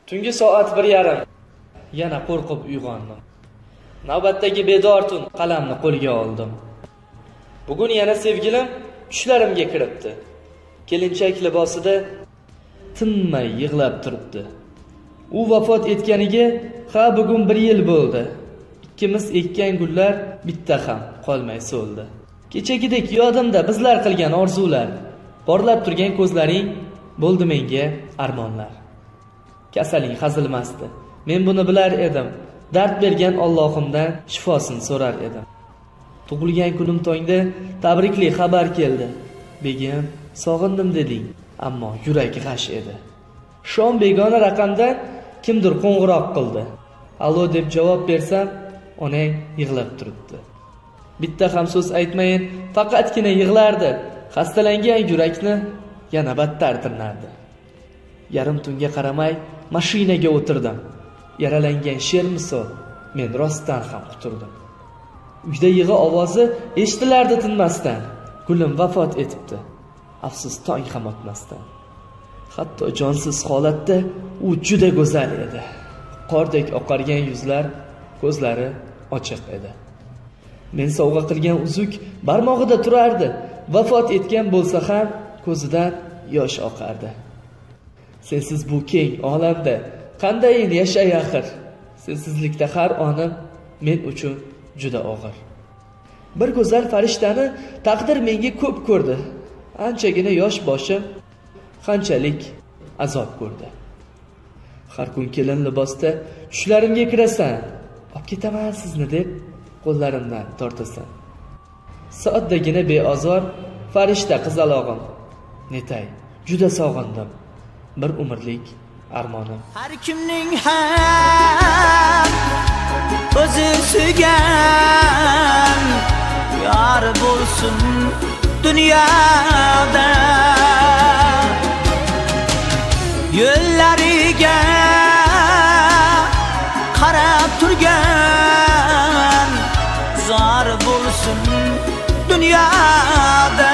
Tungi soat 1:30. Yana qo'rqib uyg'ondim. Navbatdagi bedor tun qalamni qo'lga oldim. Bugun yana sevgilim tushlarimga kiribdi. Kelinchak libosida tinmay yig'lab turibdi. U vafot etganiga bugun 1 yil bo'ldi. Ikkimiz ekkan gullar bitta ham qolmay so'ldi. Kechagidek yodimda bizlar qilgan orzular, porlab turgan ko'zlaring bo'ldi menga armonlar. Kasaling hazilmasdi. Men buni bilar edim. Dard bergan Allohimdan shifosini so'rar edim. Tug'ilgan kunim tongda tabrikli xabar keldi. Begim, sog'indim deding, ammo yurak g'ash edi. Shom begona raqamdan kimdir qo'ng'iroq qildi. Allo deb javob bersam, onang yig'lab turibdi. Bitta ham so'z aytmayin, faqatgina yig'lardi. Xastalangan yurakni yana battar tirnardi. Yarim tunga qaramay mashinaga o'tirdim. Yaralangan sher misol men rostdan ham quturdim. Uyda yig'i ovozi eshitilardi tinmasdan. Gulim vafot etibdi. Afsus tong ham otmasdan. Hatto jonsiz holatda u juda go'zal edi. Qordek oqargan yuzlar, ko'zlari ochiq edi. Men sovg'a qilgan uzuk barmog'ida turardi. Vafot etgan bo'lsa ham ko'zidan yosh oqardi. Sensiz bu keng olamda qandayin yashay axir? Sensizlikda har onim men uchun juda og'ir. Bir go'zal farishtani taqdir menga ko'p ko'rdi. Anchagina yosh boshim qanchalik azob ko'rdi. Har kun kelin libosda tushlarimga kirasan. Olib ketaman sizni deb qo'llarimdan tortasan. Soatdagina beozor farishta qizalog'im. Netay, juda sog'indim. Bir umrlik armonim. Har kimning ham o'zi suygan yor bo'lsin dunyoda. Yo'llariga qarab turgan zor bo'lsin dunyoda.